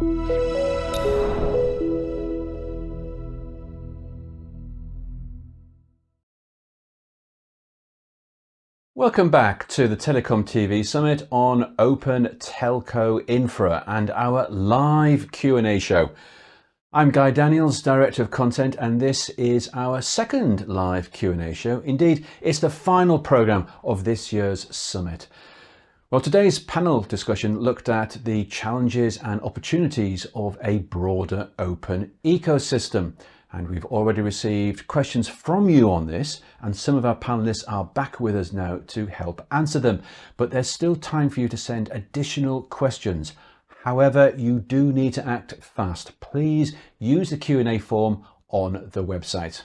Welcome back to the TelecomTV Summit on Open Telco Infra and our live Q&A show. I'm Guy Daniels, Director of Content, and this is our second live Q&A show. Indeed, it's the final programme of this year's summit. Well, today's panel discussion looked at the challenges and opportunities of a broader open ecosystem. And we've already received questions from you on this, and some of our panelists are back with us now to help answer them. But there's still time for you to send additional questions. However, you do need to act fast. Please use the Q&A form on the website.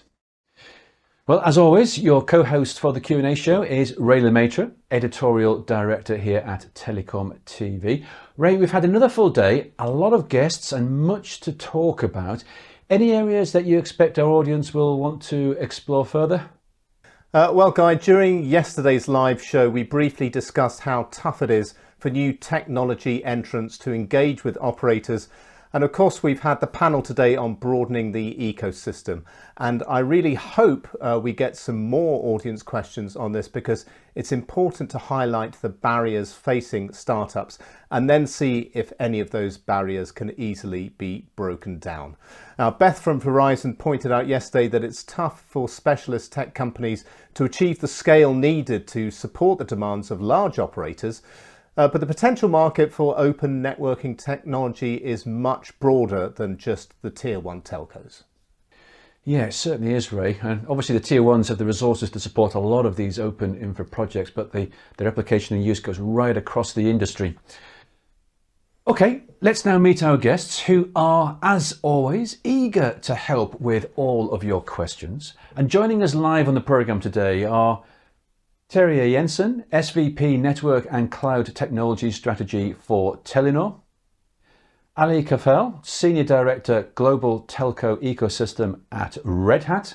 Well, as always, your co-host for the Q&A show is Ray Maistre, Editorial Director here at TelecomTV. Ray, we've had another full day, a lot of guests and much to talk about. Any areas that you expect our audience will want to explore further? Well, Guy, during yesterday's live show, we briefly discussed how tough it is for new technology entrants to engage with operators. And of course, we've had the panel today on broadening the ecosystem. And I really hope we get some more audience questions on this, because it's important to highlight the barriers facing startups and then see if any of those barriers can easily be broken down. Now, Beth from Verizon pointed out yesterday that it's tough for specialist tech companies to achieve the scale needed to support the demands of large operators. But the potential market for open networking technology is much broader than just the tier one telcos. Yeah, it certainly is, Ray. And obviously the tier ones have the resources to support a lot of these open infra projects, but their application and use goes right across the industry. Okay, let's now meet our guests, who are, as always, eager to help with all of your questions. And joining us live on the programme today are Terje Jensen, SVP Network and Cloud Technology Strategy for Telenor. Ali Kafel, Senior Director Global Telco Ecosystem at Red Hat.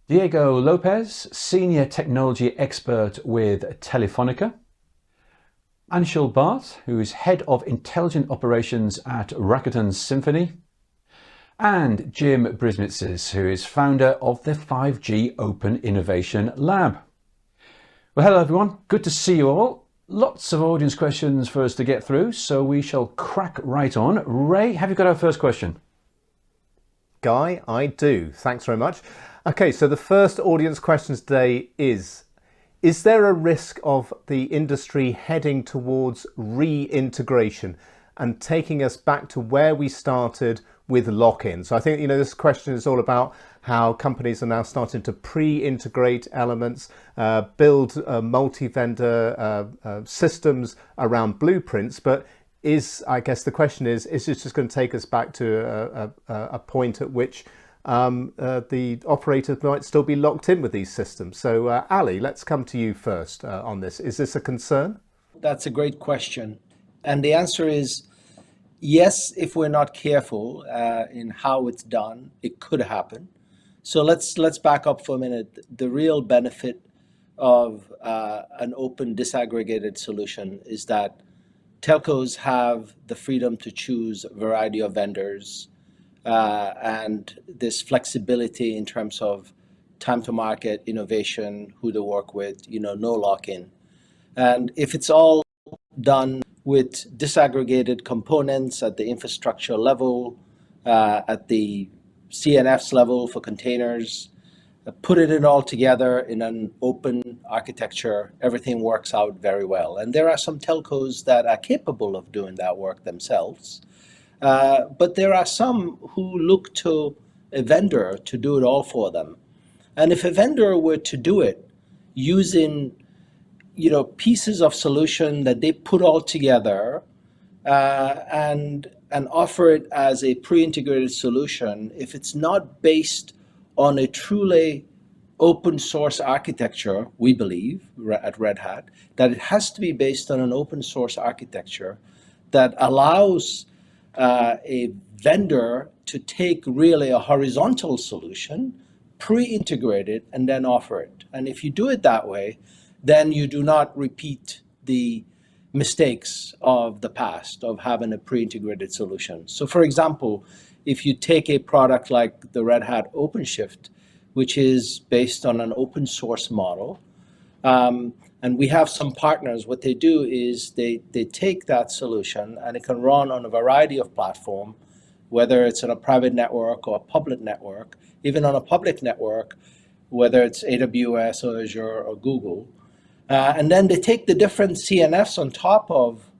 Diego Lopez, Senior Technology Expert with Telefonica. Anshul Bhatt, who is Head of Intelligent Operations at Rakuten Symphony. And Jim Brisnitzes, who is founder of the 5G Open Innovation Lab. Well, hello everyone, good to see you all. Lots of audience questions for us to get through, so we shall crack right on. Ray, have you got our first question? Guy, I do. Thanks very much. Okay, so the first audience question today is there a risk of the industry heading towards reintegration and taking us back to where we started with lock-in? So I think, this question is all about how companies are now starting to pre-integrate elements, build multi-vendor systems around blueprints. But I guess the question is this just going to take us back to a point at which the operators might still be locked in with these systems? So Ali, let's come to you first on this. Is this a concern? That's a great question. And the answer is yes, if we're not careful in how it's done, it could happen. So let's back up for a minute. The real benefit of an open disaggregated solution is that telcos have the freedom to choose a variety of vendors and this flexibility in terms of time to market, innovation, who to work with, no lock-in. And if it's all done with disaggregated components at the infrastructure level, at the CNFs level for containers, put it all together in an open architecture, everything works out very well. And there are some telcos that are capable of doing that work themselves. But there are some who look to a vendor to do it all for them. And if a vendor were to do it using pieces of solution that they put all together and offer it as a pre-integrated solution, if it's not based on a truly open source architecture, we believe at Red Hat, that it has to be based on an open source architecture that allows a vendor to take really a horizontal solution, pre-integrate it, and then offer it. And if you do it that way, then you do not repeat the mistakes of the past of having a pre-integrated solution. So for example, if you take a product like the Red Hat OpenShift, which is based on an open source model, and we have some partners, what they do is they take that solution and it can run on a variety of platforms, whether it's on a private network or a public network, even on a public network, whether it's AWS or Azure or Google. And then they take the different CNFs on top of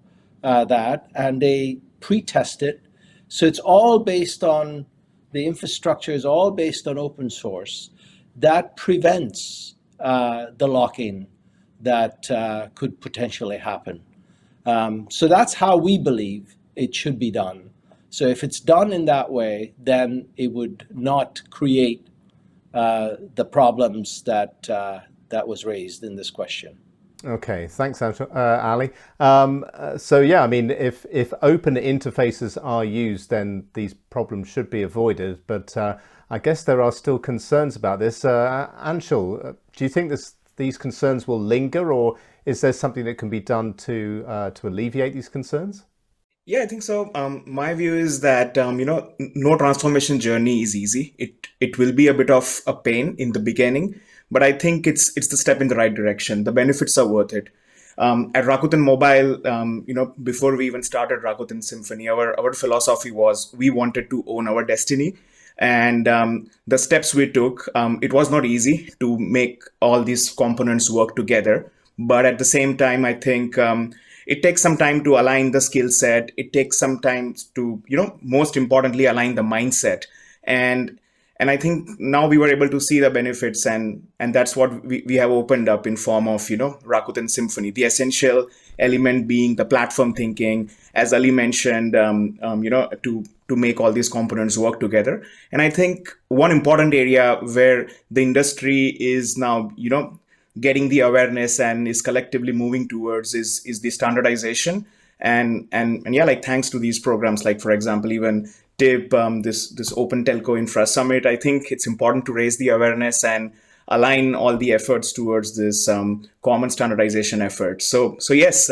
that and they pre-test it. So it's all based on, the infrastructure is all based on open source. That prevents the lock-in that could potentially happen. So that's how we believe it should be done. So if it's done in that way, then it would not create the problems that was raised in this question. Okay, thanks, Ali. So yeah, I mean, if open interfaces are used, then these problems should be avoided. But I guess there are still concerns about this. Anshul, do you think these concerns will linger, or is there something that can be done to alleviate these concerns? Yeah, I think so. My view is that no transformation journey is easy. It will be a bit of a pain in the beginning, but I think it's the step in the right direction. The benefits are worth it. At Rakuten Mobile, before we even started Rakuten Symphony, our philosophy was we wanted to own our destiny. And the steps we took, it was not easy to make all these components work together. But at the same time, I think it takes some time to align the skill set. It takes some time to, most importantly, align the mindset. And I think now we were able to see the benefits, and that's what we have opened up in form of, Rakuten Symphony. The essential element being the platform thinking, as Ali mentioned, to make all these components work together. And I think one important area where the industry is now, getting the awareness and is collectively moving towards is the standardization. And yeah, like thanks to these programs, like for example, even TIP, this Open Telco Infra Summit, I think it's important to raise the awareness and align all the efforts towards this common standardization effort. So yes,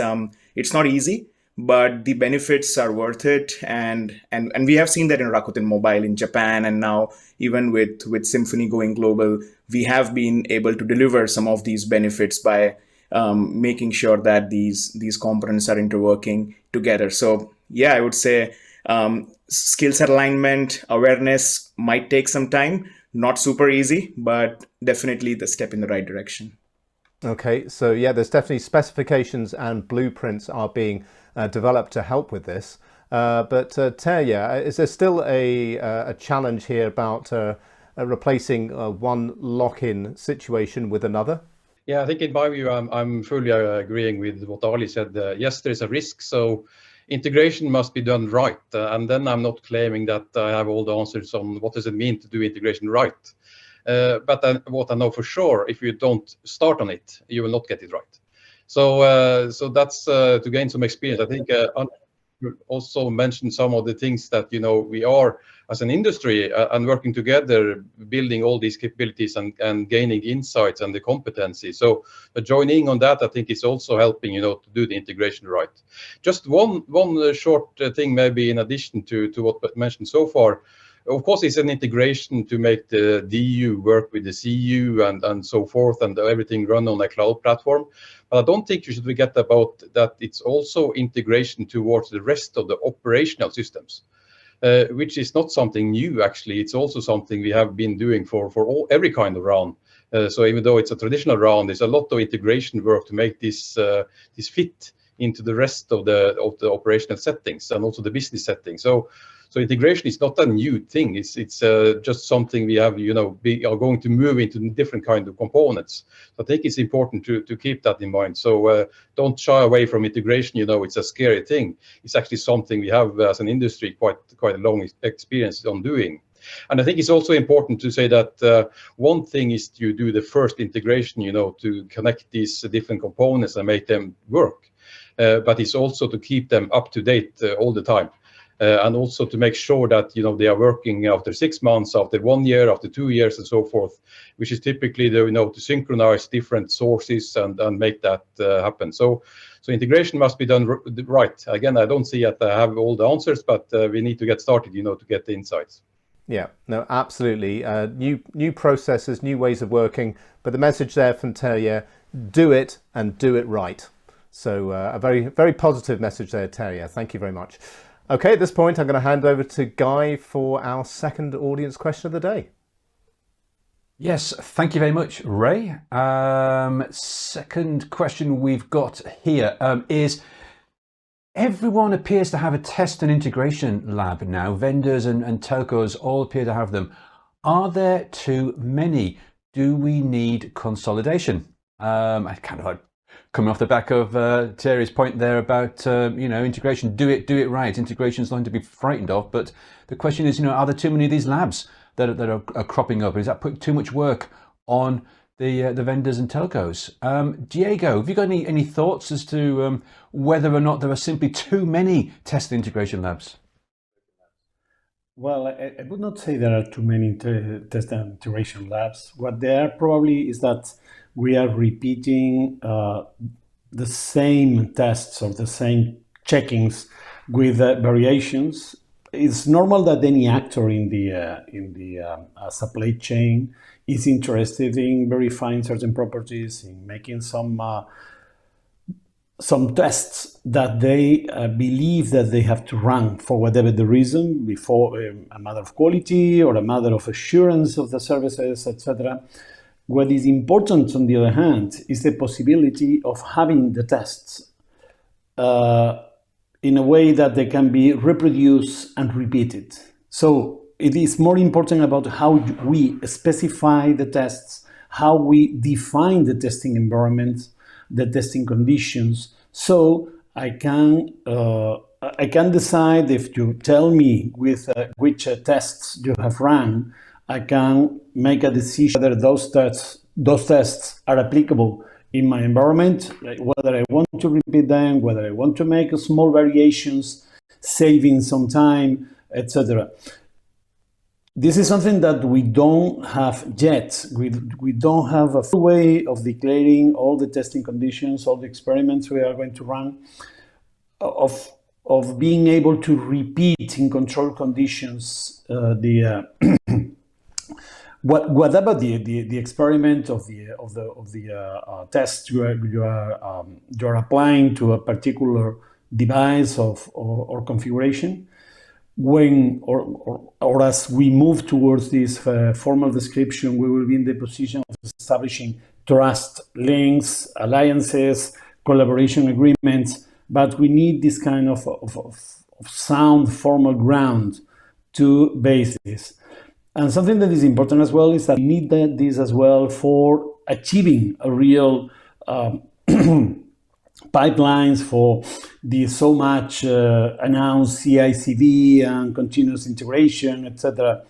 it's not easy, but the benefits are worth it. And we have seen that in Rakuten Mobile in Japan, and now even with Symphony going global, we have been able to deliver some of these benefits by making sure that these components are interworking together. So yeah, I would say skill set alignment, awareness might take some time, not super easy, but definitely the step in the right direction. Okay, so yeah, there's definitely specifications and blueprints are being developed to help with this. But Terje, is there still a challenge here about replacing one lock-in situation with another? Yeah, I think in my view, I'm fully agreeing with what Ali said. Yes, there's a risk, so integration must be done right. And then I'm not claiming that I have all the answers on what does it mean to do integration right. But what I know for sure, if you don't start on it, you will not get it right. So that's to gain some experience. I think also mentioned some of the things that we are as an industry and working together, building all these capabilities and gaining insights and the competency. So joining on that, I think, is also helping to do the integration right. Just one short thing, maybe in addition to what mentioned so far. Of course, it's an integration to make the DU work with the CU and so forth, and everything run on a cloud platform. But I don't think you should forget about that it's also integration towards the rest of the operational systems, which is not something new, actually. It's also something we have been doing for every kind of RAN. So even though it's a traditional RAN, there's a lot of integration work to make this fit into the rest of the operational settings and also the business settings. So integration is not a new thing. It's just something we have, we are going to move into different kind of components. So I think it's important to keep that in mind. So don't shy away from integration. It's a scary thing. It's actually something we have as an industry quite a long experience on doing. And I think it's also important to say that one thing is to do the first integration, to connect these different components and make them work. But it's also to keep them up to date all the time. And also to make sure that they are working after 6 months, after 1 year, after 2 years, and so forth, which is typically to synchronize different sources and make that happen. So So integration must be done right. Again, I don't see that I have all the answers, but we need to get started, to get the insights. Yeah, no, absolutely. New processes, new ways of working, but the message there from Terje, do it and do it right. So a very, very positive message there, Terje. Thank you very much. Okay, at this point, I'm going to hand over to Guy for our second audience question of the day. Yes, thank you very much, Ray. Second question we've got here is, everyone appears to have a test and integration lab now. Vendors and telcos all appear to have them. Are there too many? Do we need consolidation? I kind of coming off the back of Terry's point there about integration. Do it right. Integration is nothing to be frightened of. But the question is, are there too many of these labs that are cropping up? Is that putting too much work on the vendors and telcos? Diego, have you got any thoughts as to whether or not there are simply too many test integration labs? Well, I would not say there are too many test and integration labs. What there are probably is that we are repeating the same tests or the same checkings with variations. It's normal that any actor in the supply chain is interested in verifying certain properties, in making some tests that they believe that they have to run for whatever the reason, before a matter of quality or a matter of assurance of the services, etc. What is important, on the other hand, is the possibility of having the tests in a way that they can be reproduced and repeated. So it is more important about how we specify the tests, how we define the testing environment, the testing conditions. So I can decide, if you tell me with which tests you have run, I can make a decision whether those tests are applicable in my environment, whether I want to repeat them, whether I want to make small variations, saving some time, etc. This is something that we don't have yet. We don't have a full way of declaring all the testing conditions, all the experiments we are going to run, of being able to repeat in controlled conditions whatever the experiment of the test you are applying to a particular device or configuration. When or as we move towards this formal description, we will be in the position of establishing trust links, alliances, collaboration agreements, but we need this kind of sound formal ground to base this. And something that is important as well is that we need this as well for achieving a real pipelines for the so much announced CI/CD and continuous integration, etc.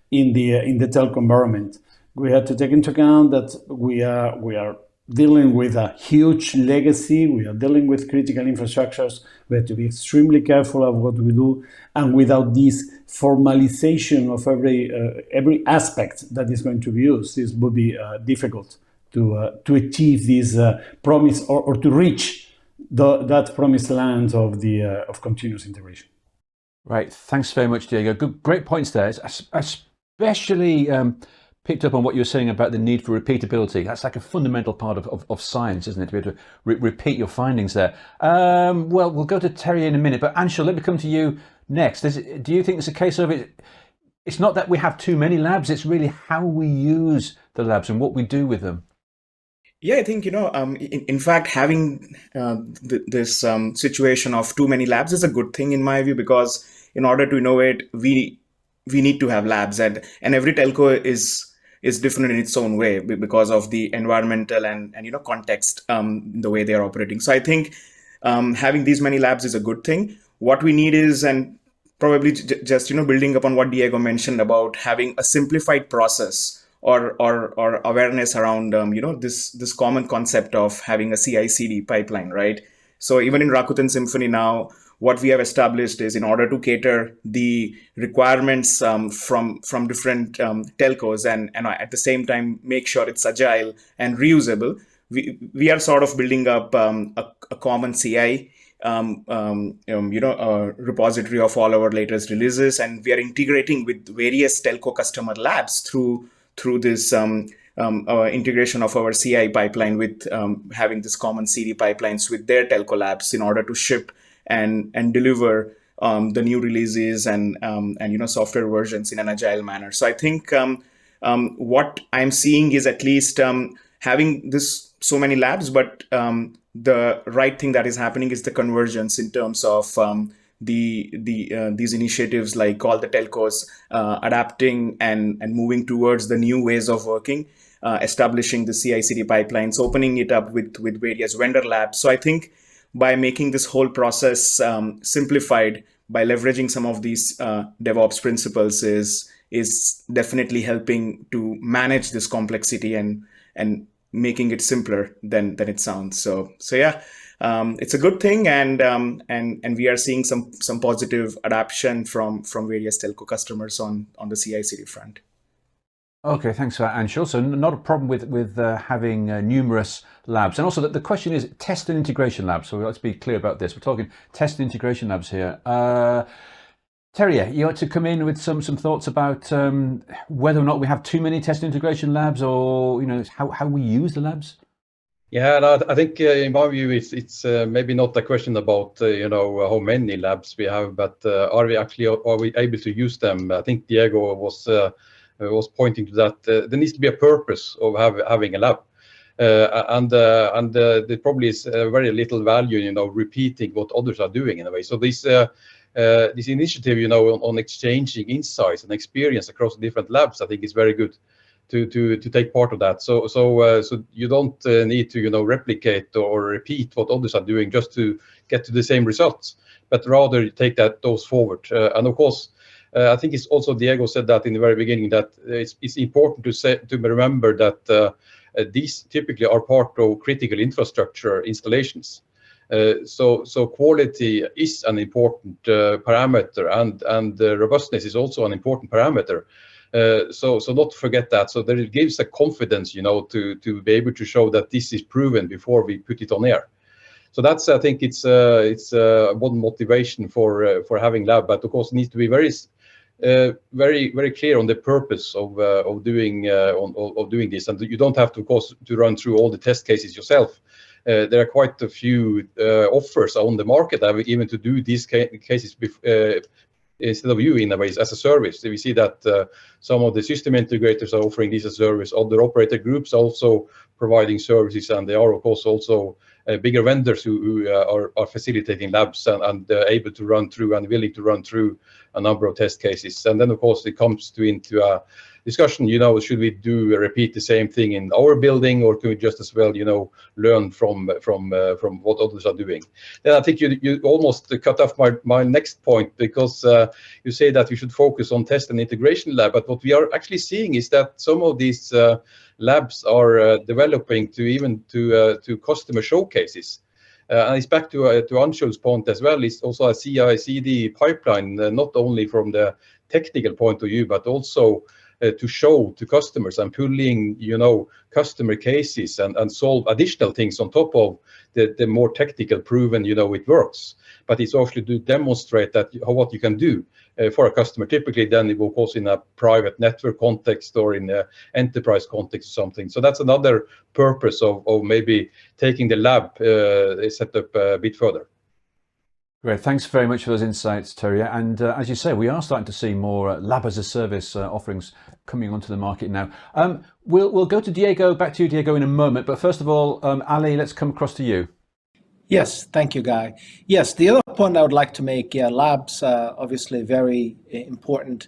in the telco environment. We have to take into account that we are dealing with a huge legacy. We are dealing with critical infrastructures. We have to be extremely careful of what we do, and without this formalization of every aspect that is going to be used, this would be difficult to achieve this promise or to reach that promised land of continuous integration. Right, thanks very much, Diego. Great points there. Especially picked up on what you were saying about the need for repeatability. That's like a fundamental part of science, isn't it? To be able to repeat your findings there. Well, we'll go to Terry in a minute, but Anshul, let me come to you next. Do you think it's a case of it's not that we have too many labs, it's really how we use the labs and what we do with them? Yeah, I think, in fact, having this situation of too many labs is a good thing in my view, because in order to innovate, we need to have labs, and every telco is different in its own way because of the environmental and context, the way they are operating. So I think having these many labs is a good thing. What we need is, and probably just building upon what Diego mentioned about having a simplified process or awareness around this common concept of having a CI/CD pipeline, right? So even in Rakuten Symphony now, what we have established is, in order to cater the requirements from different telcos and at the same time make sure it's agile and reusable, we are sort of building up a common CI repository of all our latest releases, and we are integrating with various telco customer labs through this integration of our CI pipeline with having this common CD pipelines with their telco labs in order to ship and deliver the new releases and software versions in an agile manner. So I think what I'm seeing is at least having this so many labs, but the right thing that is happening is the convergence in terms of these initiatives, like all the telcos adapting and moving towards the new ways of working, establishing the CI/CD pipelines, opening it up with various vendor labs. So I think by making this whole process simplified, by leveraging some of these DevOps principles is definitely helping to manage this complexity and making it simpler than it sounds. So yeah, it's a good thing, and we are seeing some positive adoption from various telco customers on the CI/CD front. Okay, thanks for that, Anshul. So not a problem with having numerous labs. And also the question is test and integration labs. So let's be clear about this. We're talking test and integration labs here. Terje, you want to come in with some thoughts about whether or not we have too many test and integration labs, or how we use the labs? Yeah, and I think in my view, it's maybe not a question about how many labs we have, but are we able to use them? I think Diego was pointing to that. There needs to be a purpose of having a lab, and there probably is very little value, repeating what others are doing in a way. So this initiative, on exchanging insights and experience across different labs, I think is very good to take part of that. So you don't need to replicate or repeat what others are doing just to get to the same results, but rather take those forward. And of course, I think it's also Diego said that in the very beginning, that it's important to remember that these typically are part of critical infrastructure installations. So quality is an important parameter, and robustness is also an important parameter. So not forget that. So that it gives a confidence, to be able to show that this is proven before we put it on air. So that's, I think, it's one motivation for having lab, but of course it needs to be very very clear on the purpose of doing this, and you don't have to, of course, to run through all the test cases yourself. There are quite a few offers on the market even to do these cases instead of you, in a way, as a service. So we see that some of the system integrators are offering this as a service. Other operator groups also providing services, and there are, of course, also bigger vendors who are facilitating labs and able to run through and willing to run through a number of test cases. And then, of course, it comes into a discussion, should we repeat the same thing in our building, or can we just as well, learn from what others are doing? Then I think you almost cut off my next point, because you say that we should focus on test and integration lab, but what we are actually seeing is that some of these labs are developing to customer showcases. And it's back to Anshul's point as well. It's also a CI/CD pipeline, not only from the technical point of view, but also to show to customers and pulling, customer cases and solve additional things on top of the more technical proven, it works. But it's also to demonstrate that what you can do for a customer. Typically, then it will, of course, in a private network context or in an enterprise context or something. So that's another purpose of maybe taking the lab setup a bit further. Great, thanks very much for those insights, Terje. And as you say, we are starting to see more lab as a service offerings coming onto the market now. We'll go to Diego, back to you, Diego, in a moment. But first of all, Ali, let's come across to you. Yes, thank you, Guy. Yes, the other point I would like to make, labs are obviously very important,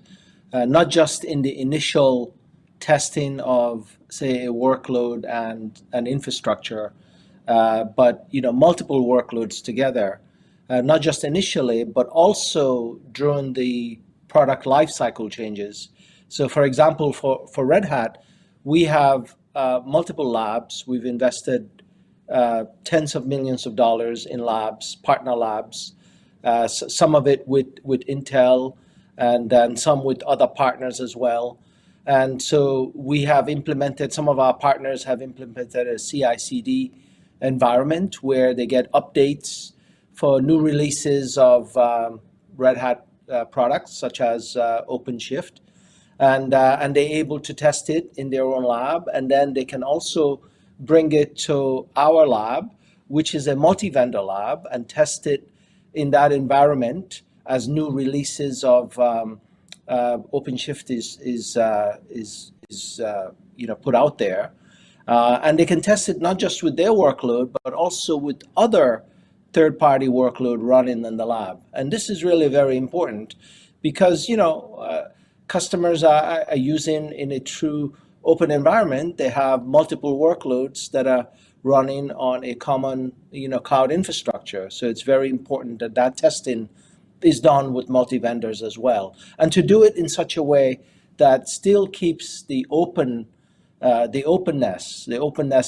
not just in the initial testing of, say, a workload and infrastructure, but multiple workloads together, not just initially, but also during the product lifecycle changes. So, for example, for Red Hat, we have multiple labs. We've invested tens of millions of dollars in labs, partner labs, some of it with Intel, and then some with other partners as well. And so we have implemented, some of our partners have implemented a CI/CD environment where they get updates for new releases of Red Hat products such as OpenShift, and they're able to test it in their own lab, and then they can also bring it to our lab, which is a multi-vendor lab, and test it in that environment as new releases of OpenShift is put out there, and they can test it not just with their workload, but also with other third-party workload running in the lab. And this is really very important because customers are using in a true open environment. They have multiple workloads that are running on a common cloud infrastructure. So it's very important that that testing is done with multi-vendors as well, and to do it in such a way that still keeps the openness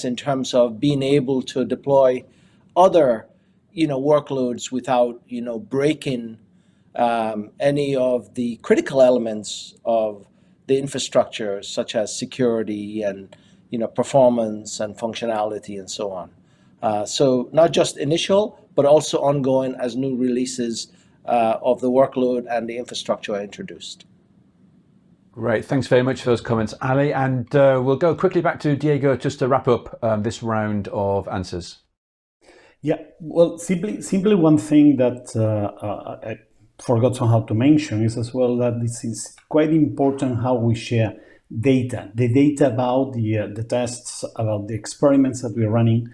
in terms of being able to deploy other workloads without breaking any of the critical elements of the infrastructure, such as security and performance and functionality and so on. So not just initial, but also ongoing as new releases of the workload and the infrastructure are introduced. Great, thanks very much for those comments, Ali. And we'll go quickly back to Diego just to wrap up this round of answers. Yeah, well, simply one thing that I forgot somehow to mention is as well that this is quite important how we share data, the data about the tests, about the experiments that we're running.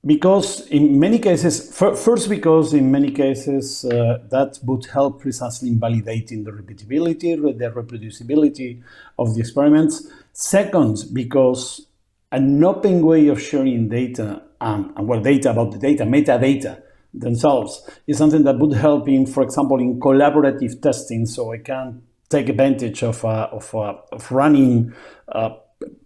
Because in many cases, first because in many cases that would help precisely in validating the repeatability, the reproducibility of the experiments. Second, because an open way of sharing data, data about the data, metadata themselves, is something that would help in, for example, in collaborative testing. So I can take advantage of running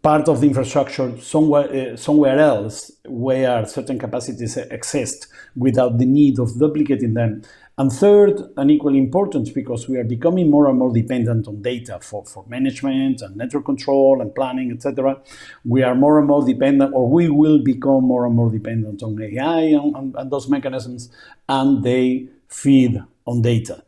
part of the infrastructure somewhere else where certain capacities exist without the need of duplicating them. And third, and equally important, because we are becoming more and more dependent on data for management and network control and planning, etc. We are more and more dependent, or we will become more and more dependent on AI and those mechanisms, and they feed on data.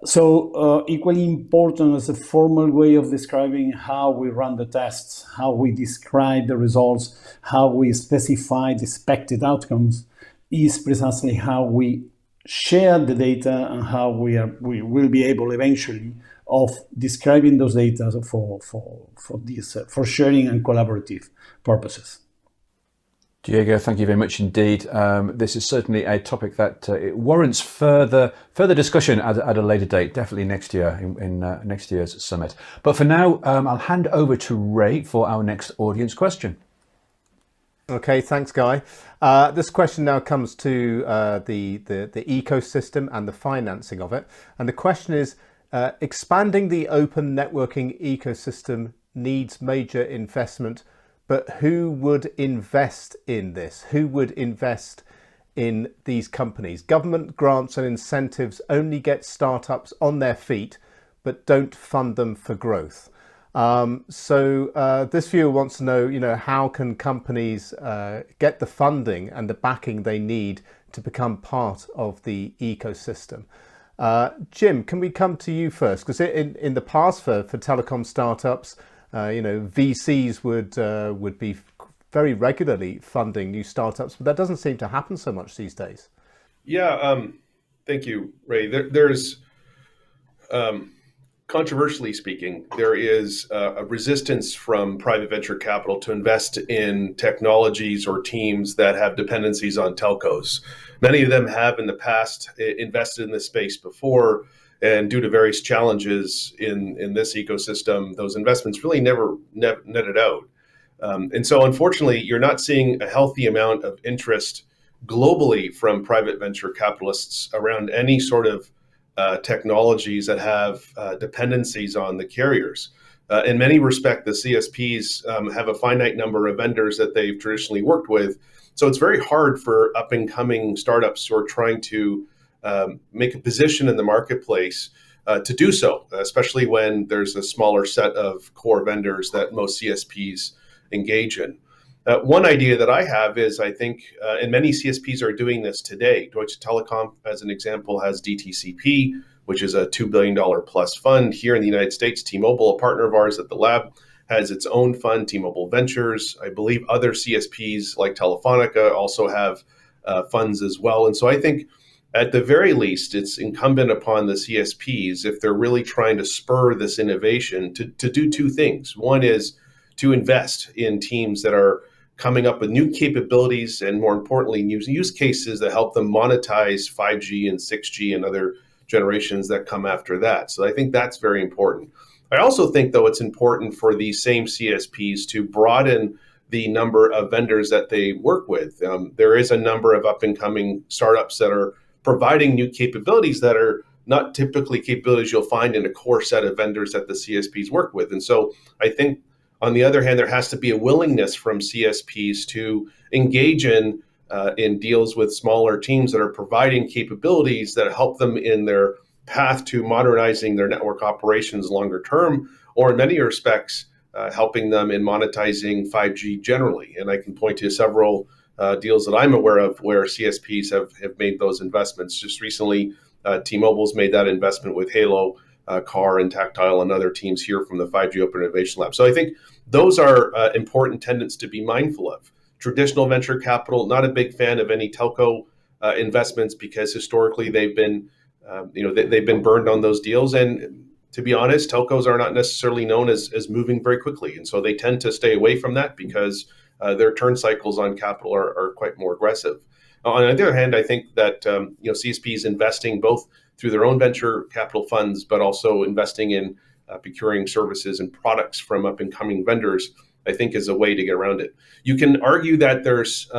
So equally important as a formal way of describing how we run the tests, how we describe the results, how we specify the expected outcomes, is precisely how we share the data and how we will be able eventually of describing those data for sharing and collaborative purposes. Diego, thank you very much indeed. This is certainly a topic that it warrants further discussion at a later date, definitely next year in next year's summit. But for now, I'll hand over to Ray for our next audience question. Okay, thanks, Guy. This question now comes to the ecosystem and the financing of it. And the question is, expanding the open networking ecosystem needs major investment, but who would invest in this? Who would invest in these companies? Government grants and incentives only get startups on their feet, but don't fund them for growth. So this viewer wants to know, how can companies get the funding and the backing they need to become part of the ecosystem? Jim, can we come to you first? Because in the past for telecom startups, VCs would be very regularly funding new startups, but that doesn't seem to happen so much these days. Yeah, thank you, Ray. There's controversially speaking, there is a resistance from private venture capital to invest in technologies or teams that have dependencies on telcos. Many of them have in the past invested in this space before, and due to various challenges in this ecosystem, those investments really never netted out. And so unfortunately, you're not seeing a healthy amount of interest globally from private venture capitalists around any sort of technologies that have dependencies on the carriers. In many respects, the CSPs have a finite number of vendors that they've traditionally worked with. So it's very hard for up and coming startups who are trying to make a position in the marketplace to do so, especially when there's a smaller set of core vendors that most CSPs engage in. One idea that I have is I think, and many CSPs are doing this today. Deutsche Telekom, as an example, has DTCP, which is a $2 billion plus fund here in the United States. T-Mobile, a partner of ours at the lab, has its own fund, T-Mobile Ventures. I believe other CSPs like Telefonica also have funds as well. And so I think at the very least, it's incumbent upon the CSPs, if they're really trying to spur this innovation, to do two things. One is to invest in teams that are coming up with new capabilities and, more importantly, new use cases that help them monetize 5G and 6G and other generations that come after that. So I think that's very important. I also think, though, it's important for these same CSPs to broaden the number of vendors that they work with. There is a number of up-and-coming startups that are providing new capabilities that are not typically capabilities you'll find in a core set of vendors that the CSPs work with. And so I think, on the other hand, there has to be a willingness from CSPs to engage in deals with smaller teams that are providing capabilities that help them in their path to modernizing their network operations longer term, or in many respects, helping them in monetizing 5G generally. And I can point to several deals that I'm aware of where CSPs have made those investments. Just recently, T-Mobile's made that investment with Halo, Car and Tactile and other teams here from the 5G Open Innovation Lab. So I think those are important tenets to be mindful of. Traditional venture capital, not a big fan of any telco investments, because historically they've been, they've been burned on those deals. And to be honest, telcos are not necessarily known as moving very quickly. And so they tend to stay away from that because their turn cycles on capital are quite more aggressive. On the other hand, I think that CSPs investing both through their own venture capital funds, but also investing in procuring services and products from up-and-coming vendors, I think is a way to get around it. You can argue that there's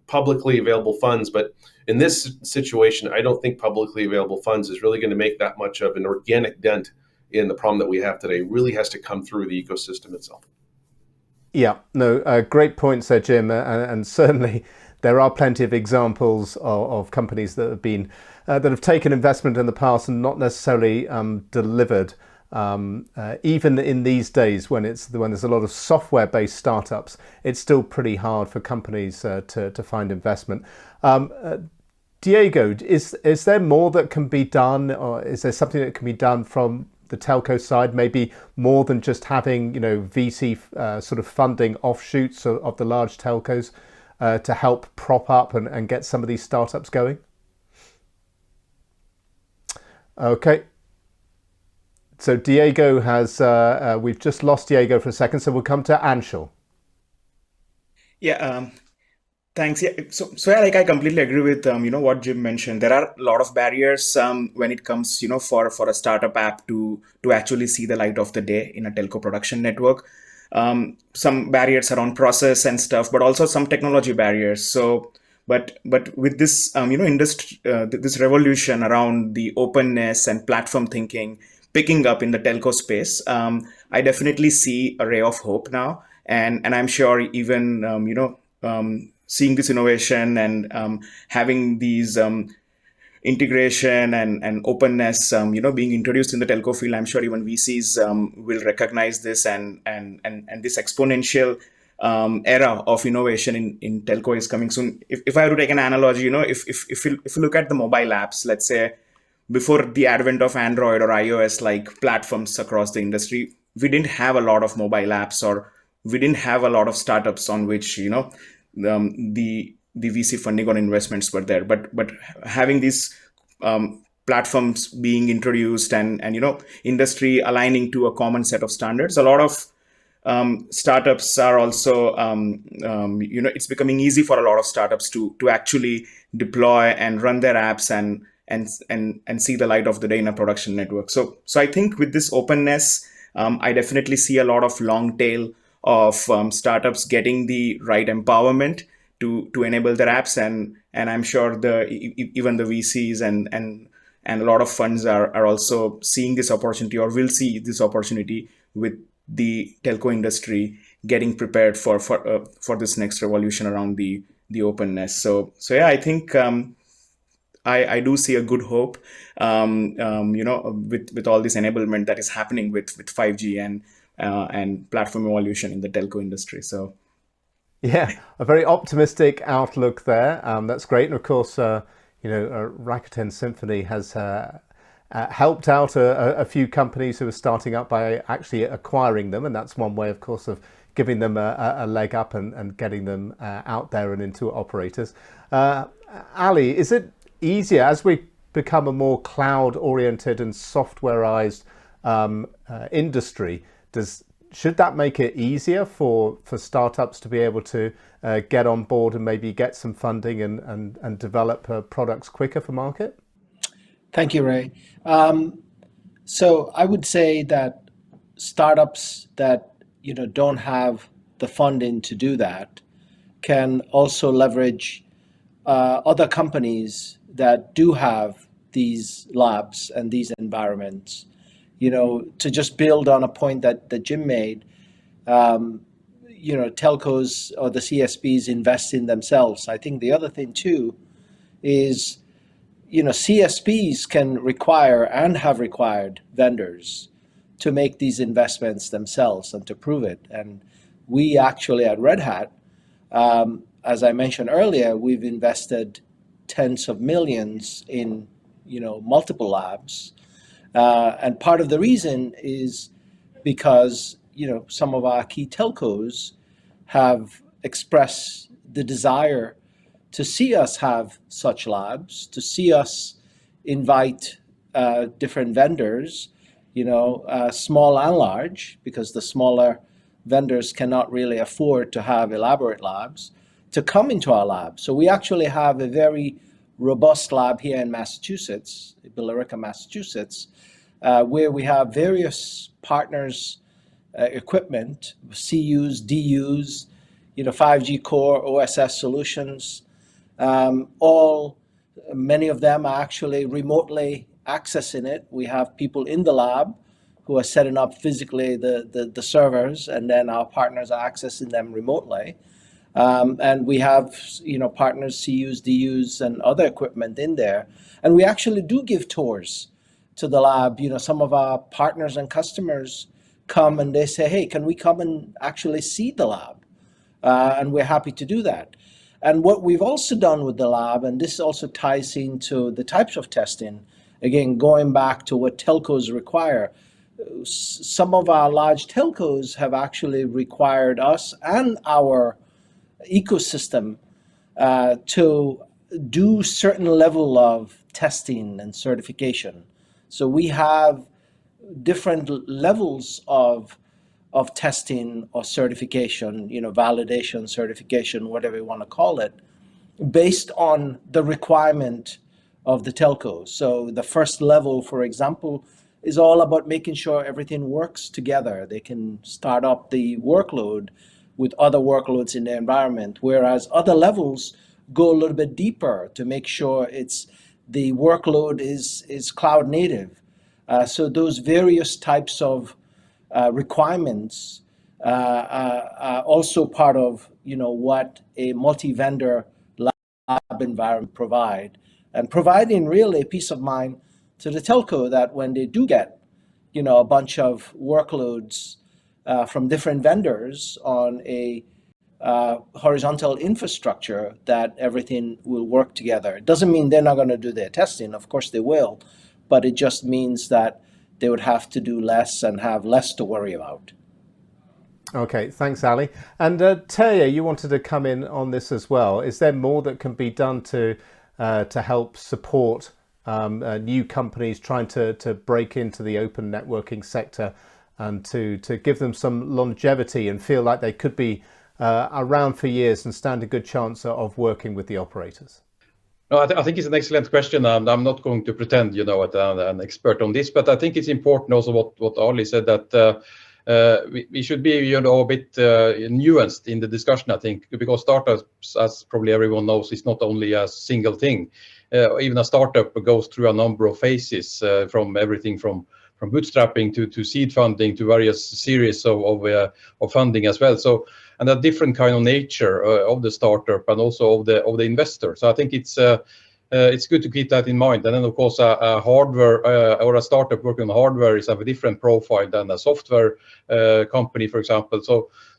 publicly available funds, but in this situation, I don't think publicly available funds is really going to make that much of an organic dent in the problem that we have today. It really has to come through the ecosystem itself. Yeah, no, great points there, Jim, and certainly there are plenty of examples of companies that have been that have taken investment in the past and not necessarily delivered. Even in these days, when there's a lot of software-based startups, it's still pretty hard for companies to find investment. Diego, is there more that can be done, or is there something that can be done from the telco side, maybe more than just having VC sort of funding offshoots of the large telcos to help prop up and get some of these startups going? Okay. So Diego has, we've just lost Diego for a second, so we'll come to Anshul. Yeah, thanks. Yeah, so yeah, like I completely agree with what Jim mentioned. There are a lot of barriers when it comes for a startup app to actually see the light of the day in a telco production network. Some barriers around process and stuff, but also some technology barriers. So, but with this industry, this revolution around the openness and platform thinking picking up in the telco space, I definitely see a ray of hope now, and I'm sure even seeing this innovation and having these integration and openness, being introduced in the telco field, I'm sure even VCs will recognize this, and this exponential era of innovation in telco is coming soon. If I were to take an analogy, if you look at the mobile apps, let's say before the advent of Android or iOS like platforms across the industry, we didn't have a lot of mobile apps, or we didn't have a lot of startups on which the VC funding or investments were there. But having these platforms being introduced and industry aligning to a common set of standards, a lot of startups are also it's becoming easy for a lot of startups to actually deploy and run their apps and see the light of the day in a production network. So I think with this openness, I definitely see a lot of long tail of startups getting the right empowerment to enable their apps, and I'm sure even the VCs and a lot of funds are also seeing this opportunity, or will see this opportunity, with the telco industry getting prepared for this next revolution around the openness. So yeah, I think I do see a good hope, with all this enablement that is happening with 5G and platform evolution in the telco industry. So Yeah, a very optimistic outlook there. That's great. And of course, Rakuten Symphony has helped out a few companies who are starting up by actually acquiring them. And that's one way, of course, of giving them a leg up and getting them out there and into operators. Ali, is it easier as we become a more cloud-oriented and softwareized industry? Should that make it easier for startups to be able to get on board and maybe get some funding and develop products quicker for market? Thank you, Ray. So I would say that startups that don't have the funding to do that can also leverage other companies that do have these labs and these environments. To just build on a point that Jim made, telcos or the CSPs invest in themselves. I think the other thing too is, CSPs can require and have required vendors to make these investments themselves and to prove it. And we actually at Red Hat, as I mentioned earlier, we've invested tens of millions in, multiple labs. And part of the reason is because, some of our key telcos have expressed the desire to see us have such labs, to see us invite different vendors, small and large, because the smaller vendors cannot really afford to have elaborate labs, to come into our lab. So we actually have a very robust lab here in Massachusetts, Billerica, Massachusetts, where we have various partners' equipment, CUs, DUs, 5G core, OSS solutions. Many of them are actually remotely accessing it. We have people in the lab who are setting up physically the servers, and then our partners are accessing them remotely. And we have, partners, CUs, DUs, and other equipment in there. And we actually do give tours to the lab. Some of our partners and customers come and they say, hey, can we come and actually see the lab? And we're happy to do that. And what we've also done with the lab, and this also ties into the types of testing, again, going back to what telcos require, some of our large telcos have actually required us and our ecosystem to do certain level of testing and certification. So we have different levels of testing or certification, validation, certification, whatever you want to call it, based on the requirement of the telco. So the first level, for example, is all about making sure everything works together. They can start up the workload with other workloads in the environment, whereas other levels go a little bit deeper to make sure the workload is cloud native. So those various types of requirements are also part of what a multi-vendor lab environment provide, and providing really peace of mind to the telco that when they do get a bunch of workloads from different vendors on a horizontal infrastructure, that everything will work together. It doesn't mean they're not going to do their testing. Of course they will, but it just means that they would have to do less and have less to worry about. Okay, thanks, Ali. And Terje, you wanted to come in on this as well. Is there more that can be done to help support new companies trying to break into the open networking sector and to give them some longevity and feel like they could be around for years and stand a good chance of working with the operators? No, I think it's an excellent question. I'm not going to pretend, that I'm an expert on this, but I think it's important also what Ali said, that we should be, a bit nuanced in the discussion, I think, because startups, as probably everyone knows, is not only a single thing. Even a startup goes through a number of phases, from everything from bootstrapping to seed funding to various series of funding as well. So, and a different kind of nature of the startup and also of the investor. So I think it's it's good to keep that in mind. And then, of course, a hardware or a startup working on hardware is of a different profile than a software company, for example.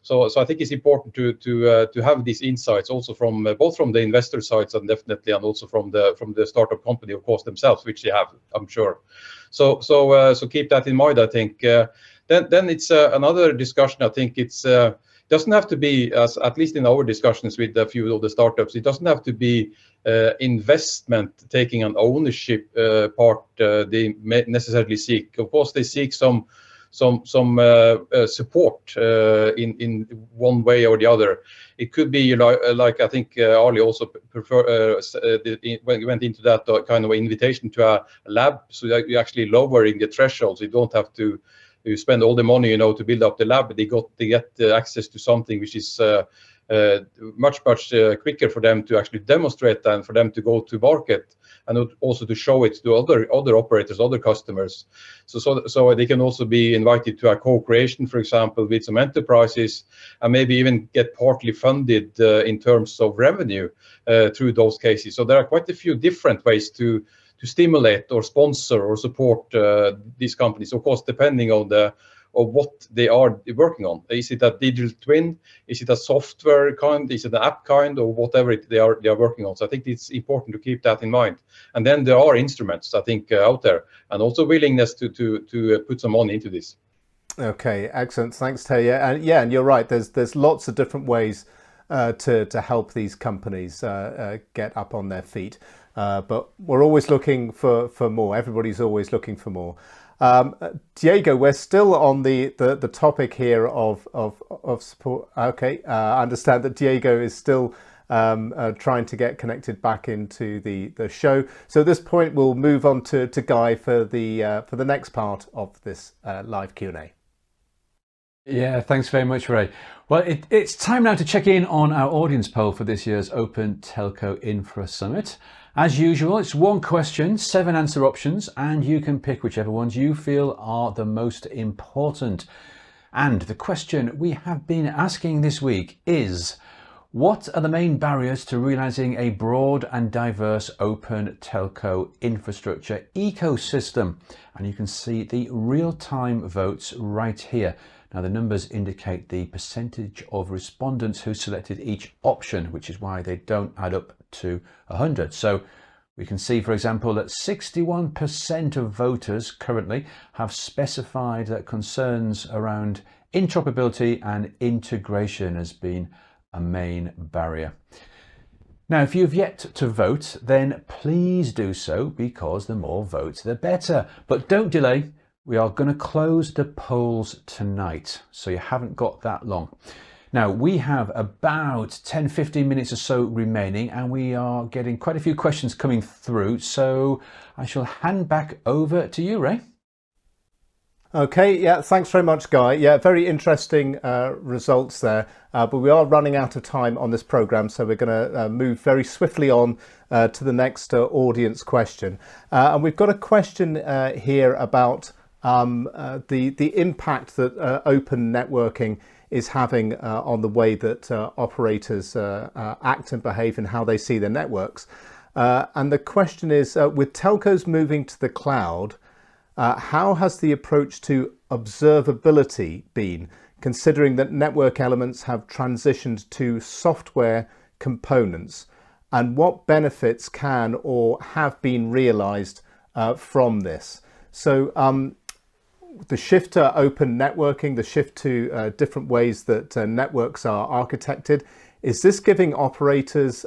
So I think it's important to have these insights also from both from the investor sides and definitely, and also from the startup company, of course, themselves, which they have, I'm sure. So keep that in mind. I think then it's another discussion. I think it's doesn't have to be, as at least in our discussions with a few of the startups, it doesn't have to be investment taking an ownership part they necessarily seek. Of course, they seek some support in one way or the other. It could be, like I think Ali also went into that kind of invitation to a lab, so that you're actually lowering the thresholds. You don't have to spend all the money, to build up the lab. They get access to something which is much quicker for them to actually demonstrate than for them to go to market, and also to show it to other operators, other customers. So they can also be invited to a co-creation, for example, with some enterprises, and maybe even get partly funded in terms of revenue through those cases. So there are quite a few different ways to stimulate or sponsor or support these companies, of course, depending on what they are working on. Is it a digital twin? Is it a software kind? Is it an app kind, or whatever they are working on? So I think it's important to keep that in mind. And then there are instruments, I think, out there, and also willingness to put some money into this. Okay, excellent. Thanks, Terje. And you're right. There's lots of different ways to help these companies get up on their feet. But we're always looking for more. Everybody's always looking for more. Diego, we're still on the topic here of support. Okay, I understand that Diego is still trying to get connected back into the show. So at this point, we'll move on to Guy for the next part of this live Q&A. Yeah, thanks very much, Ray. Well, it's time now to check in on our audience poll for this year's Open Telco Infra Summit. As usual, it's one question, 7 answer options, and you can pick whichever ones you feel are the most important. And the question we have been asking this week is, what are the main barriers to realizing a broad and diverse open telco infrastructure ecosystem? And you can see the real-time votes right here. Now, the numbers indicate the percentage of respondents who selected each option, which is why they don't add up to 100. So we can see, for example, that 61% of voters currently have specified that concerns around interoperability and integration has been a main barrier. Now, if you've yet to vote, then please do so, because the more votes, the better. But don't delay. We are going to close the polls tonight, so you haven't got that long. Now, we have about 10-15 minutes or so remaining, and we are getting quite a few questions coming through, so I shall hand back over to you, Ray. Okay, yeah, thanks very much, Guy. Yeah, very interesting results there, but we are running out of time on this programme, so we're going to move very swiftly on to the next audience question. And we've got a question here about the impact that open networking is having on the way that operators act and behave and how they see their networks. And the question is, with telcos moving to the cloud, how has the approach to observability been, considering that network elements have transitioned to software components? And what benefits can or have been realized from this? So the shift to open networking, the shift to different ways that networks are architected, is this giving operators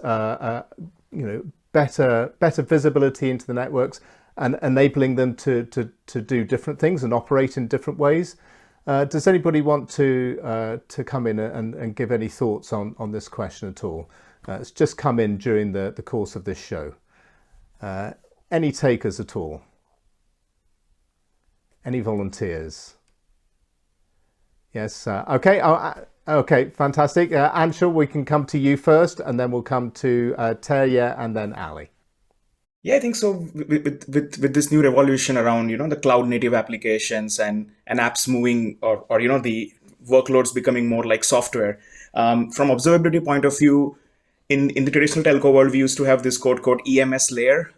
better visibility into the networks and enabling them to do different things and operate in different ways? Does anybody want to come in and give any thoughts on this question at all? It's just come in during the course of this show. Any takers at all? Any volunteers? Yes. Okay. Okay. Fantastic. Anshul, we can come to you first, and then we'll come to Terje and then Ali. Yeah, I think so. With this new revolution around, the cloud native applications and apps moving or the workloads becoming more like software. From observability point of view, in the traditional telco world, we used to have this code EMS layer,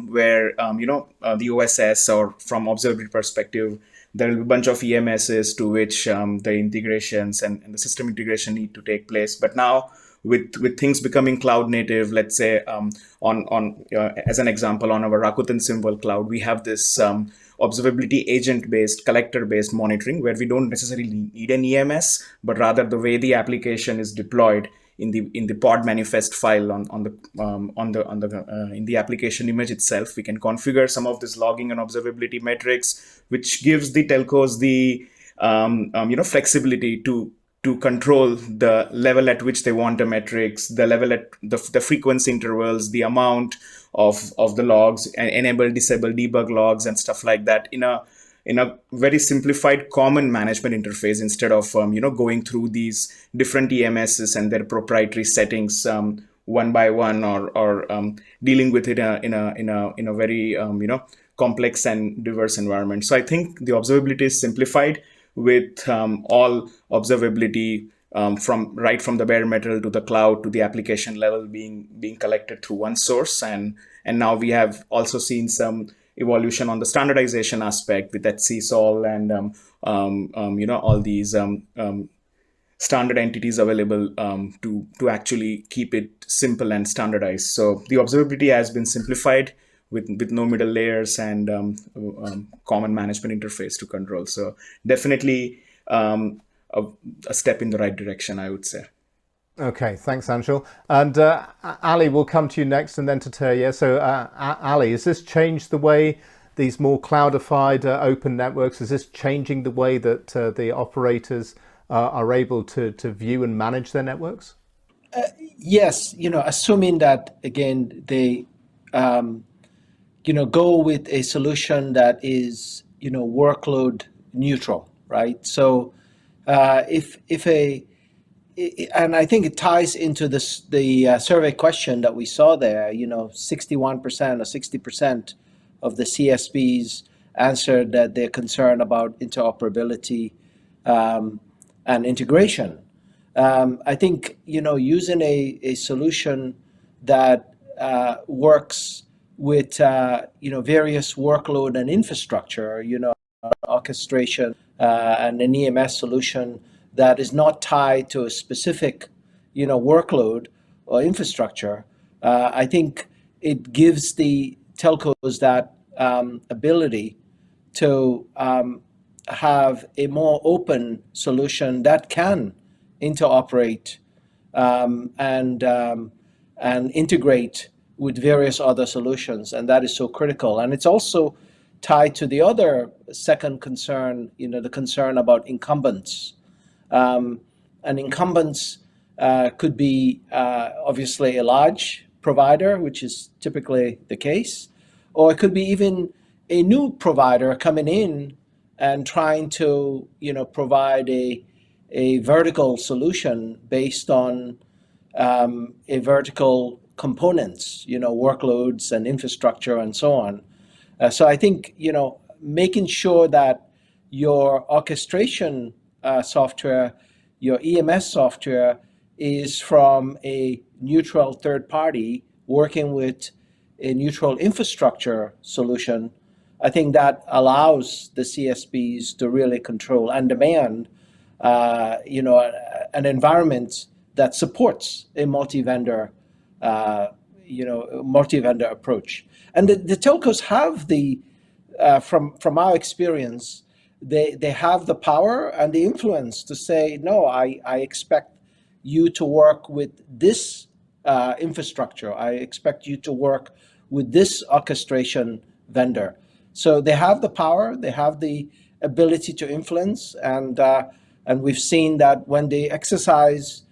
where the OSS, or from observability perspective, there will be a bunch of EMSs to which the integrations and the system integration need to take place. But now, with things becoming cloud native, let's say as an example, on our Rakuten Symbol cloud, we have this observability agent-based, collector-based monitoring, where we don't necessarily need an EMS, but rather the way the application is deployed in the pod manifest file in the application image itself, we can configure some of this logging and observability metrics, which gives the telcos the flexibility to control the level at which they want the metrics, the level at the frequency intervals, the amount of the logs, enable, disable, debug logs, and stuff like that in a very simplified common management interface, instead of going through these different EMSs and their proprietary settings one by one, or dealing with it in a very complex and diverse environment. So I think the observability is simplified, with all observability from the bare metal to the cloud to the application level being collected through one source. And now we have also seen some evolution on the standardization aspect with that CSOL and all these standard entities available to actually keep it simple and standardized. So the observability has been simplified with no middle layers and common management interface to control. So definitely a step in the right direction, I would say. Okay, thanks, Anshul. And Ali, we'll come to you next, and then to Terje. So Ali, has this changed the way these more cloudified open networks, is this changing the way that the operators are able to view and manage their networks? Yes, assuming that, again, they go with a solution that is, workload neutral, right? So and I think it ties into the survey question that we saw there. 61% or 60% of the CSPs answered that they're concerned about interoperability and integration. I think using a solution that works with various workload and infrastructure, orchestration and an EMS solution that is not tied to a specific workload or infrastructure. I think it gives the telcos that ability to have a more open solution that can interoperate and integrate with various other solutions, and that is so critical. And it's also tied to the other second concern, the concern about incumbents. And incumbents could be obviously a large provider, which is typically the case, or it could be even a new provider coming in and trying to provide a vertical solution based on a vertical components, workloads and infrastructure and so on. So I think making sure that your orchestration software, your EMS software, is from a neutral third party working with a neutral infrastructure solution. I think that allows the CSPs to really control and demand, an environment that supports a multi-vendor approach. And the telcos have from our experience, they have the power and the influence to say, no, I expect you to work with this infrastructure. I expect you to work with this orchestration vendor. So they have the power, they have the ability to influence, and we've seen that when they exercise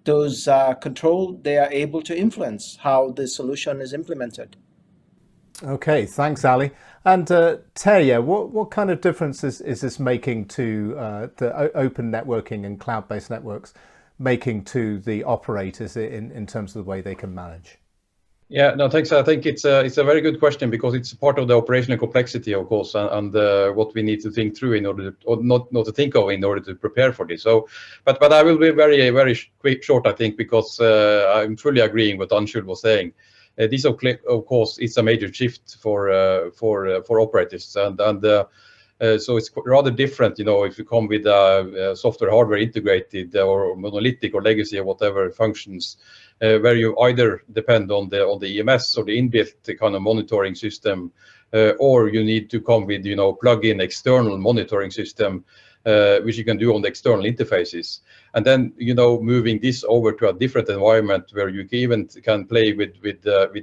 those control, they are able to influence how the solution is implemented. Okay, thanks, Ali. And Terje, what kind of difference is this making to the open networking and cloud-based networks, making to the operators in terms of the way they can manage? Yeah, no, thanks. I think it's a very good question because it's part of the operational complexity, of course, and what we need to think through in order to, or not to think of in order to prepare for this. So, but I will be very quick, short, I think, because I'm fully agreeing with Anshul was saying. This, of course, is a major shift for operators, and so it's rather different, if you come with software hardware integrated or monolithic or legacy or whatever functions, where you either depend on the EMS or the inbuilt kind of monitoring system, or you need to come with plug-in external monitoring system, which you can do on the external interfaces, and then moving this over to a different environment where you even can play with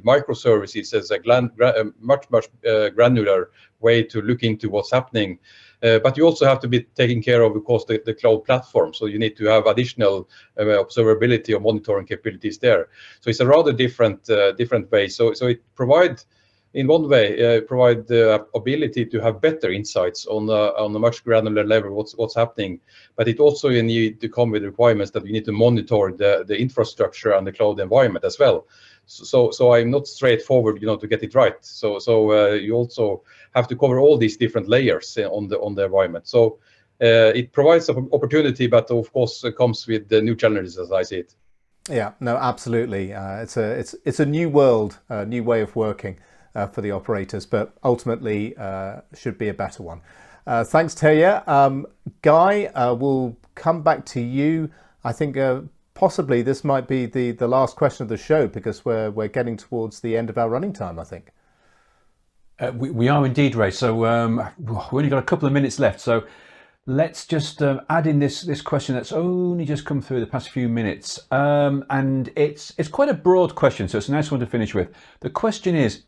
microservices as a much granular way to look into what's happening. But you also have to be taking care of course, the cloud platform. So you need to have additional observability or monitoring capabilities there. So it's a rather different way. So it provides, in one way, provide the ability to have better insights on a much granular level what's happening. But it also you need to come with requirements that you need to monitor the infrastructure and the cloud environment as well. So I'm not straightforward, to get it right. So you also have to cover all these different layers on the environment. So it provides an opportunity, but of course it comes with the new challenges as I see it. Yeah, no, absolutely. It's a new world, a new way of working for the operators, but ultimately should be a better one. Thanks, Terje. Guy, we'll come back to you. I think possibly this might be the last question of the show because we're getting towards the end of our running time, I think. We are indeed, Ray. So we've only got a couple of minutes left. So let's just add in this question that's only just come through the past few minutes. And it's quite a broad question, so it's a nice one to finish with. The question is,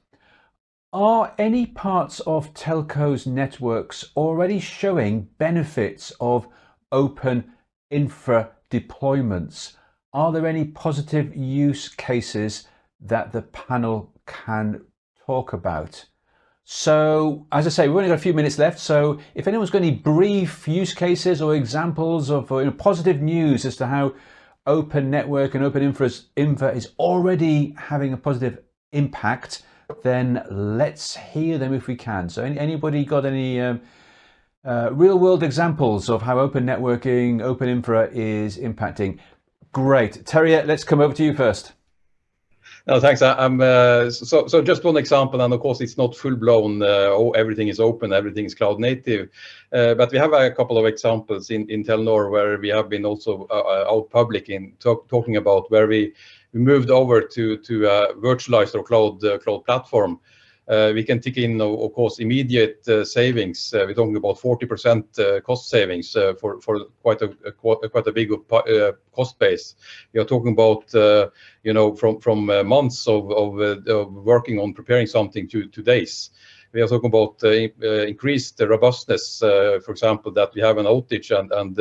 are any parts of telcos networks already showing benefits of open infra deployments? Are there any positive use cases that the panel can talk about? So, as I say, we've only got a few minutes left. So if anyone's got any brief use cases or examples of positive news as to how open network and open infra is already having a positive impact, then let's hear them if we can. So anybody got any real world examples of how open networking, open infra is impacting? Great. Terje, let's come over to you first. No, thanks. So just one example, and of course it's not full blown. Everything is open, everything is cloud native, but we have a couple of examples in Telenor where we have been also out public in talking about where we moved over to a virtualized or cloud platform. We can take in, of course, immediate savings. We're talking about 40% cost savings for quite a big cost base. We are talking about from months of working on preparing something to days. We are talking about increased robustness, for example, that we have an outage and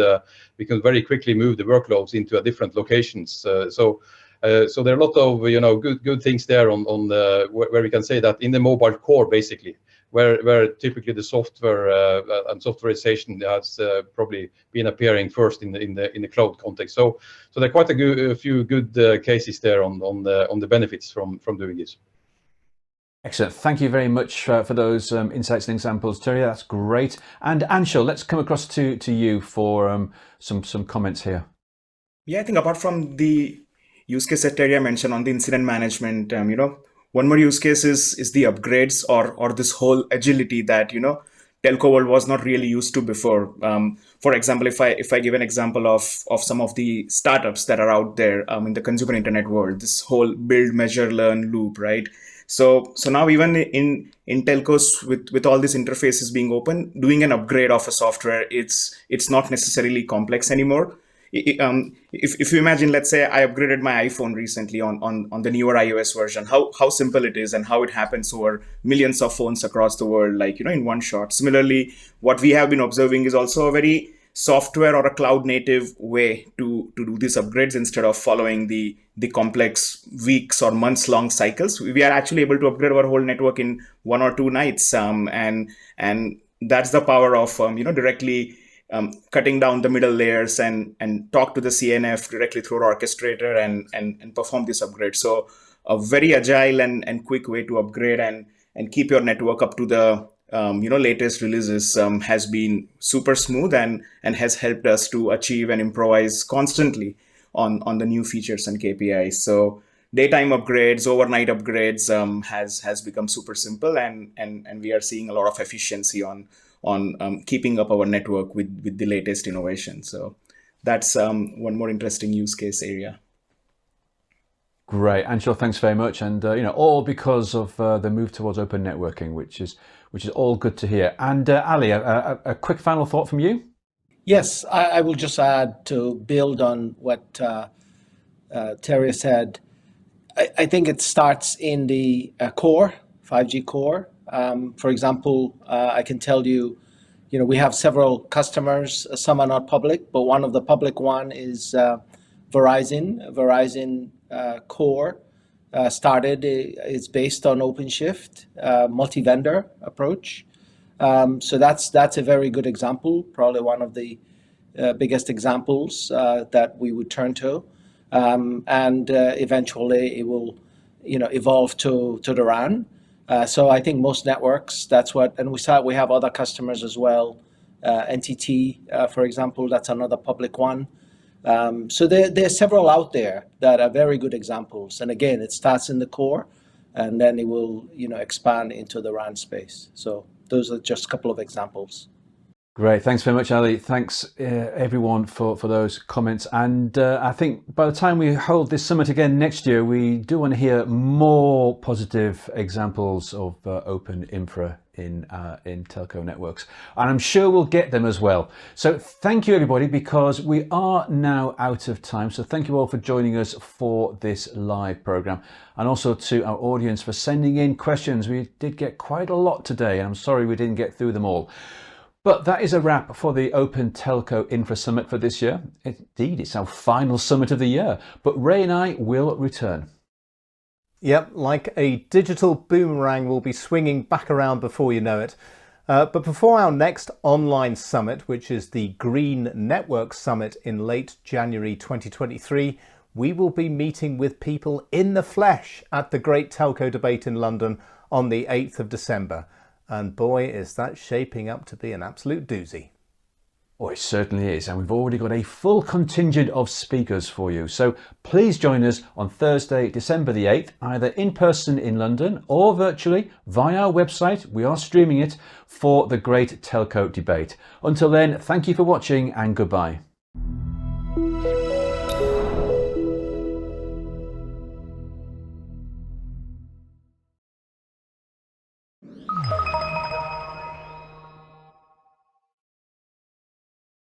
we can very quickly move the workloads into different locations. So there are a lot of good things there on where we can say that in the mobile core basically, where typically the software and softwareization has probably been appearing first in the cloud context. So there are quite a few good cases there on the benefits from doing this. Excellent. Thank you very much for those insights and examples, Terje. That's great. And Anshul, let's come across to you for some comments here. Yeah, I think apart from the use case that Terje mentioned on the incident management, one more use case is the upgrades or this whole agility that telco world was not really used to before. For example, if I give an example of some of the startups that are out there in the consumer internet world, this whole build, measure, learn loop, right? So now even in telcos with all these interfaces being open, doing an upgrade of a software, it's not necessarily complex anymore. If you imagine, let's say I upgraded my iPhone recently on the newer iOS version, how simple it is and how it happens over millions of phones across the world, in one shot. Similarly, what we have been observing is also a very software or a cloud native way to do these upgrades instead of following the complex weeks or months long cycles. We are actually able to upgrade our whole network in 1 or 2 nights, and that's the power of directly cutting down the middle layers and talk to the CNF directly through our orchestrator and perform this upgrade. So a very agile and quick way to upgrade and keep your network up to the latest releases has been super smooth and has helped us to achieve and improvise constantly on the new features and KPIs. So daytime upgrades, overnight upgrades has become super simple, and we are seeing a lot of efficiency on keeping up our network with the latest innovation. So that's one more interesting use case area. Great, Anshul, thanks very much. And all because of the move towards open networking, which is all good to hear. And Ali, a quick final thought from you? Yes, I will just add to build on what Terry said. I think it starts in the core, 5G core. For example, I can tell you, we have several customers. Some are not public, but one of the public one is Verizon. Verizon core started is based on OpenShift, multi-vendor approach. So that's a very good example, probably one of the biggest examples that we would turn to. And eventually it will, evolve to the RAN. So I think most networks, that's what, and we have other customers as well. NTT, for example, that's another public one. So there are several out there that are very good examples. And again, it starts in the core, and then it will, expand into the RAN space. So those are just a couple of examples. Great, thanks very much, Ali. Thanks everyone for those comments. And I think by the time we hold this summit again next year, we do want to hear more positive examples of open infra in telco networks. And I'm sure we'll get them as well. So thank you, everybody, because we are now out of time. So thank you all for joining us for this live program, and also to our audience for sending in questions. We did get quite a lot today, and I'm sorry we didn't get through them all. But that is a wrap for the Open Telco Infra Summit for this year. Indeed, it's our final summit of the year, but Ray and I will return. Yep, like a digital boomerang, will be swinging back around before you know it. But before our next online summit, which is the Green Network Summit in late January 2023, we will be meeting with people in the flesh at the Great Telco Debate in London on the 8th of December. And boy, is that shaping up to be an absolute doozy. Oh, it certainly is. And we've already got a full contingent of speakers for you. So please join us on Thursday, December the 8th, either in person in London or virtually via our website. We are streaming it for the Great Telco Debate. Until then, thank you for watching and goodbye.